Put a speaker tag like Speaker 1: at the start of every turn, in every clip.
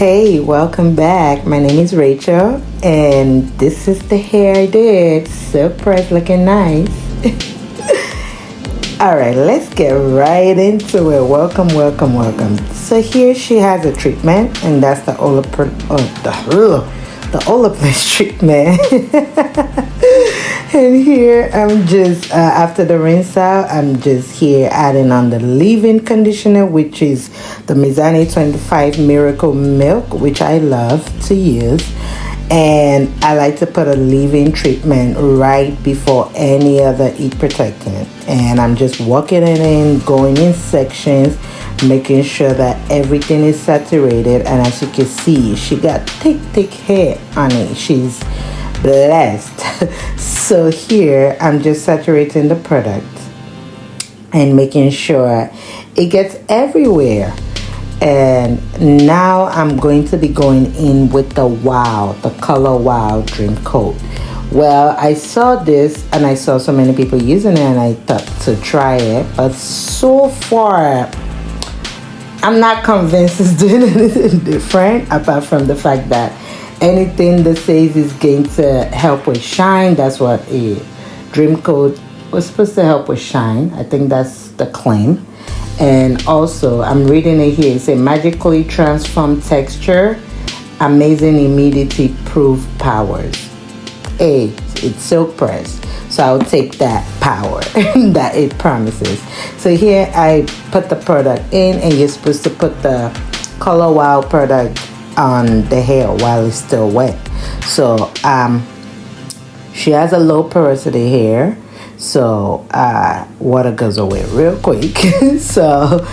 Speaker 1: Hey, welcome back. My name is Rachel, and this is the hair I did. So fresh, looking nice. All right, let's get right into it. Welcome, welcome, welcome. So here she has a treatment, and that's the the Olaplex treatment. And here I'm just after the rinse out, I'm just here adding on the leave-in conditioner, which is the Mizani 25 Miracle Milk, which I love to use. And I like to put a leave-in treatment right before any other heat protectant. And I'm just walking it in, going in sections, making sure that everything is saturated. And as you can see, she got thick hair on it. She's blessed. So here I'm just saturating the product and making sure it gets everywhere. And now I'm going to be going in with the Color Wow Dream Coat. Well, I saw this and I saw so many people using it and I thought to try it, but so far I'm not convinced it's doing anything different, apart from the fact that anything that says is going to help with shine. That's what a Dream Coat was supposed to help with shine. I think that's the claim. And also, I'm reading it here. It says magically transform texture, amazing immunity proof powers. It's silk press, so I'll take that power that it promises. So here I put the product in, and you're supposed to put the Color Wow product on the hair while it's still wet. So she has a low porosity hair, so water goes away real quick. So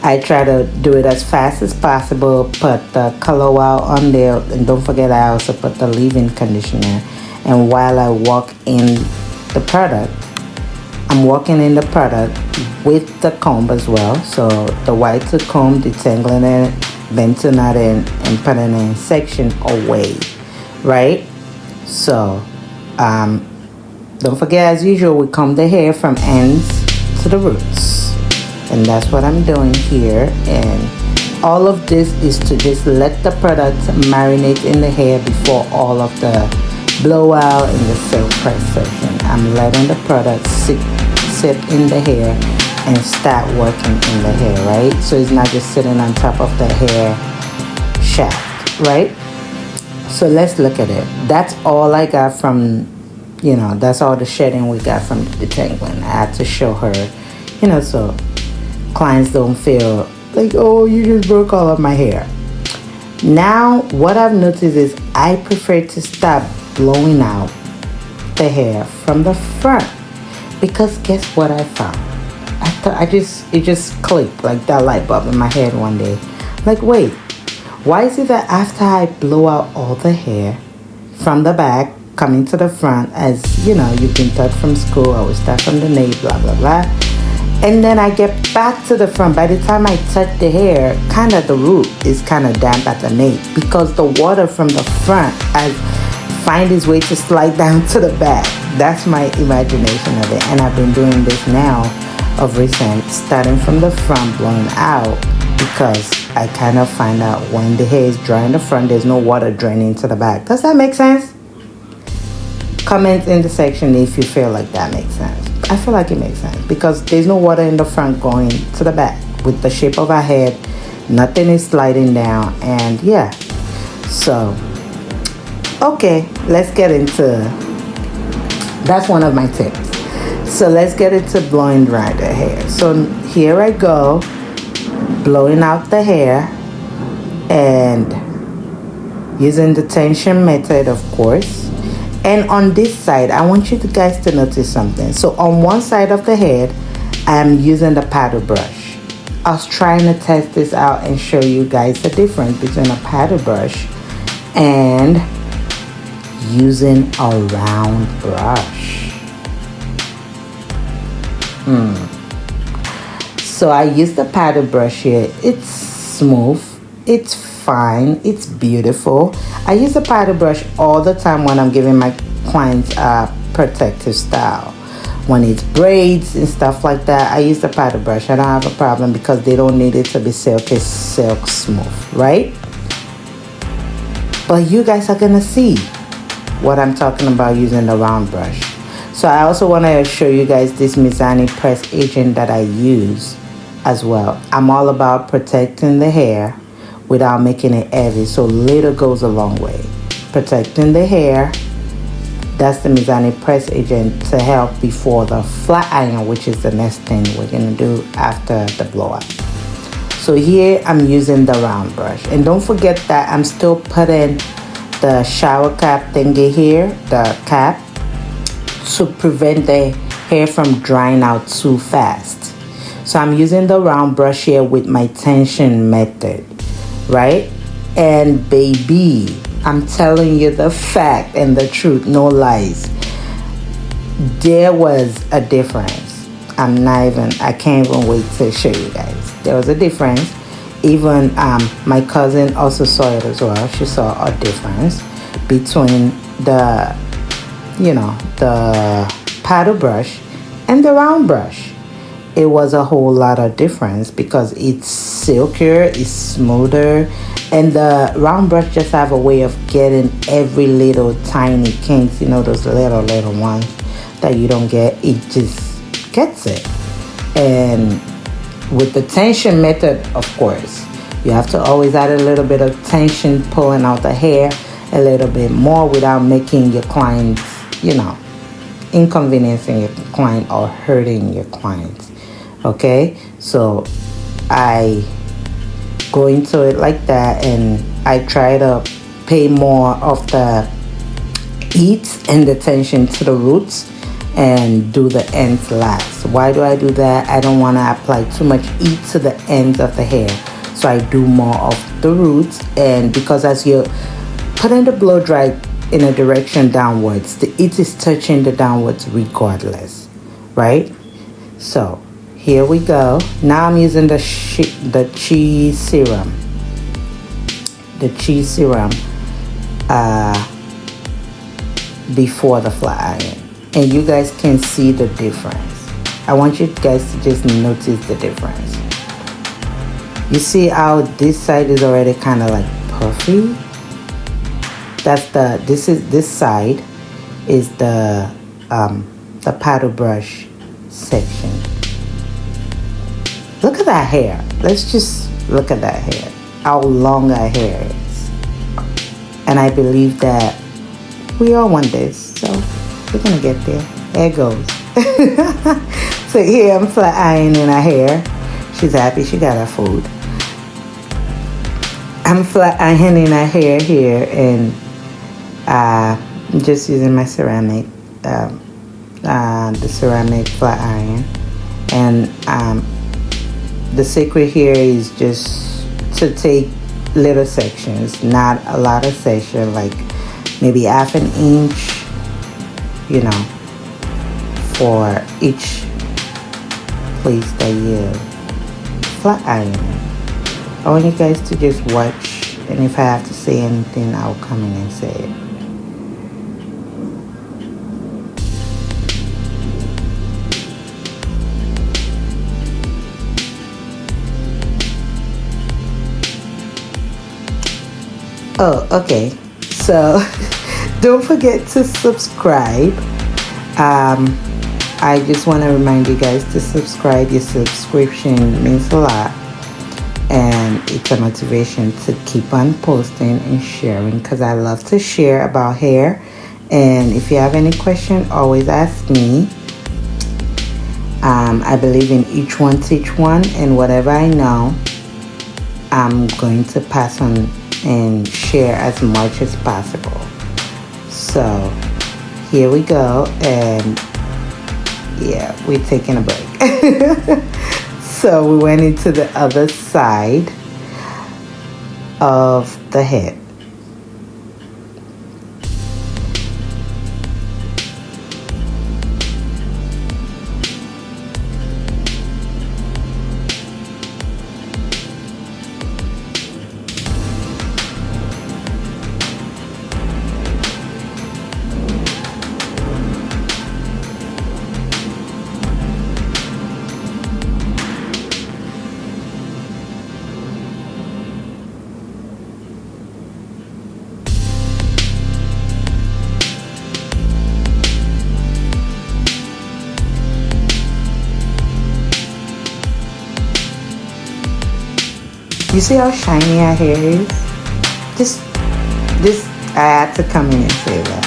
Speaker 1: I try to do it as fast as possible. Put the Color Wow on there, and don't forget I also put the leave-in conditioner. And while I walk in the product, I'm walking in the product with the comb as well. So the white to comb, detangling it, venting that in, and putting it in section away, right? So don't forget, as usual, we comb the hair from ends to the roots, and that's what I'm doing here. And all of this is to just let the product marinate in the hair before all of the blowout and the silk press section. I'm letting the product sit in the hair and start working in the hair, right? So it's not just sitting on top of the hair shaft, right? So let's look at it. That's all I got from, that's all the shedding we got from the detangling. I had to show her, so clients don't feel like, oh, you just broke all of my hair. Now, what I've noticed is I prefer to stop blowing out the hair from the front, because guess what I found? It just clicked like that light bulb in my head one day. Like, wait, why is it that after I blow out all the hair from the back coming to the front, as you've been taught from school, I always start from the nape, blah blah blah, and then I get back to the front, by the time I touch the hair, kind of the root is kind of damp at the nape, because the water from the front has find its way to slide down to the back. That's my imagination of it. And I've been doing this now of recent, starting from the front, blowing out, because I kind of find out when the hair is dry in the front, there's no water draining to the back. Does that make sense? Comment in the section if you feel like that makes sense. I feel like it makes sense, because there's no water in the front going to the back. With the shape of our head, nothing is sliding down, and yeah. So okay, let's get into, that's one of my tips. So let's get into blowing dry the hair. So here I go, blowing out the hair and using the tension method, of course. And on this side, I want you guys to notice something. So on one side of the head, I'm using the paddle brush. I was trying to test this out and show you guys the difference between a paddle brush and using a round brush. So I use the paddle brush here. It's smooth, it's fine, it's beautiful. I use the paddle brush all the time when I'm giving my clients a protective style. When it's braids and stuff like that, I use the paddle brush. I don't have a problem, because they don't need it to be silk smooth, right? but you guys are gonna see what I'm talking about using the round brush. So I also want to show you guys this Mizani press agent that I use as well. I'm all about protecting the hair without making it heavy, so little goes a long way. Protecting the hair, that's the Mizani press agent to help before the flat iron, which is the next thing we're gonna do after the blowout. So here I'm using the round brush, and don't forget that I'm still putting the shower cap thingy here, the cap, to prevent the hair from drying out too fast. So I'm using the round brush here with my tension method, right? And baby, I'm telling you the fact and the truth, no lies. There was a difference. I can't even wait to show you guys. There was a difference. Even my cousin also saw it as well. She saw a difference between the, the paddle brush and the round brush. It was a whole lot of difference because it's silkier, it's smoother, and the round brush just have a way of getting every little tiny kinks, those little ones that you don't get. It just gets it. And with the tension method, of course, you have to always add a little bit of tension, pulling out the hair a little bit more without making your clients, inconveniencing your client or hurting your clients. Okay, so I go into it like that, and I try to pay more of the heat and the tension to the roots and do the ends last. Why do I do that? I don't want to apply too much heat to the ends of the hair, so I do more of the roots. And because as you're putting the blow dry in a direction downwards, the heat is touching the downwards regardless, right? So here we go. Now I'm using the cheese serum before the flat iron, and you guys can see the difference. I want you guys to just notice the difference. You see how this side is already kind of like puffy? This side is the paddle brush section. Look at that hair. Let's just look at that hair. How long our hair is. And I believe that we all want this. So we're going to get there. There it goes. So here I'm flat ironing her hair. She's happy. She got her food. I'm flat ironing her hair here. And I'm just using my ceramic. The ceramic flat iron. And the secret here is just to take little sections, not a lot of section, like maybe half an inch, for each place that you flat iron. I want you guys to just watch, and if I have to say anything, I'll come in and say it. Oh, okay. So don't forget to subscribe. I just want to remind you guys to subscribe. Your subscription means a lot, and it's a motivation to keep on posting and sharing, because I love to share about hair. And if you have any question, always ask me. I believe in each one teach one, and whatever I know, I'm going to pass on and share as much as possible. So here we go, and yeah, we're taking a break. So we went into the other side of the head. You see how shiny our hair is? This, I had to come in and say that.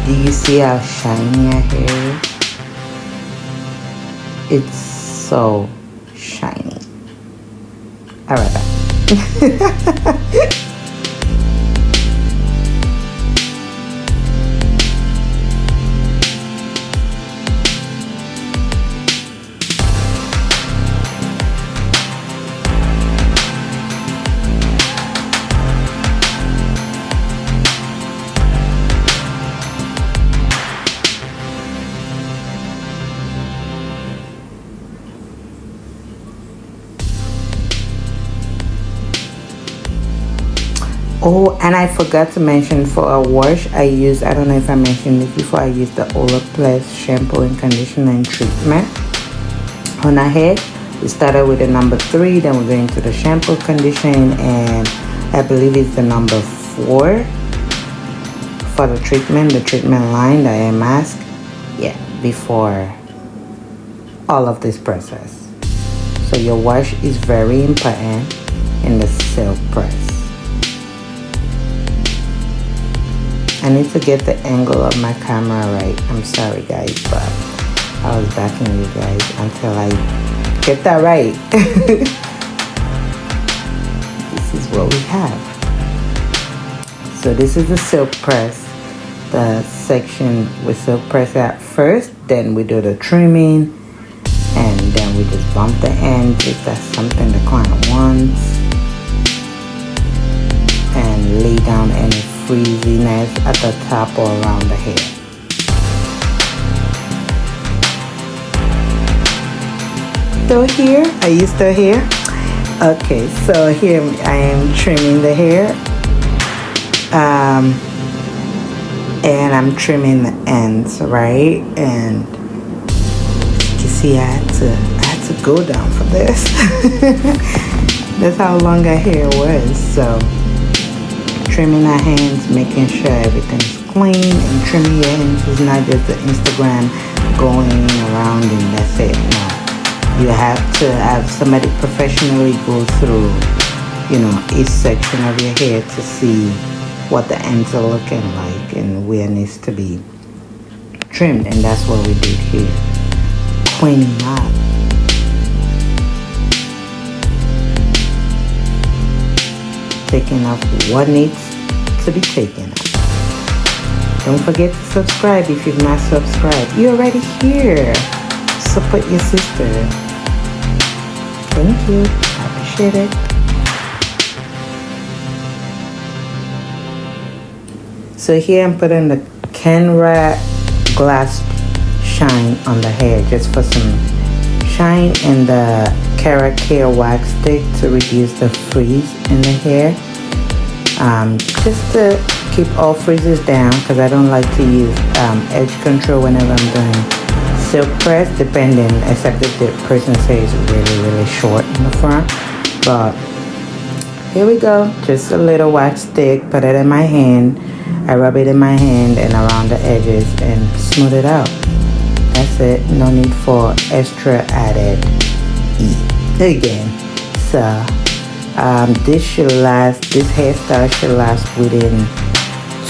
Speaker 1: Do you see how shiny our hair is? It's so shiny. Alright, bye. Oh, and I forgot to mention for a wash, I don't know if I mentioned this before, I use the Olaplex shampoo and conditioner and treatment on our head. We started with the number 3, then we're going to the shampoo, conditioning, and I believe it's the number 4 for the treatment line, the air mask. Yeah, before all of this process. So your wash is very important in the silk press. I need to get the angle of my camera right. I'm sorry guys, but I was backing you guys until I get that right. This is what we have. So this is the silk press. The section we silk press at first, then we do the trimming, and then we just bump the ends if that's something the client wants, and lay down any frizziness at the top or around the hair. Still here? Are you still here? Okay, so here I am trimming the hair, and I'm trimming the ends, right? And you see, I had to go down for this. That's how long our hair was. So trimming our hands, making sure everything's clean, and trimming your hands is not just the Instagram going around and that's it. No, you have to have somebody professionally go through, you know, each section of your hair to see what the ends are looking like and where it needs to be trimmed, and that's what we did here. Cleaning up. Taking off what needs to be taken off. Don't forget to subscribe if you've not subscribed. You're already here. Support your sister. Thank you. I appreciate it. So here I'm putting the Canra glass shine on the hair just for some shine, and the Cara Care wax stick to reduce the frizz in the hair, just to keep all frizzes down, because I don't like to use edge control whenever I'm doing silk press, depending, except if the person says really short in the front. But here we go, just a little wax stick, put it in my hand, I rub it in my hand and around the edges and smooth it out. That's it. No need for extra added again. So this hairstyle should last within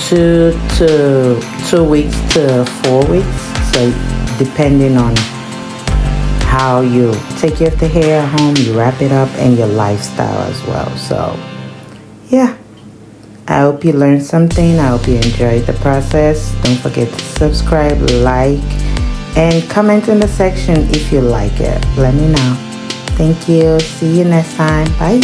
Speaker 1: 2 weeks to 4 weeks, so depending on how you take care of the hair at home, you wrap it up, and your lifestyle as well. So yeah, I hope you learned something. I hope you enjoyed the process. Don't forget to subscribe, like, and comment in the section if you like it. Let me know. Thank you. See you next time. Bye.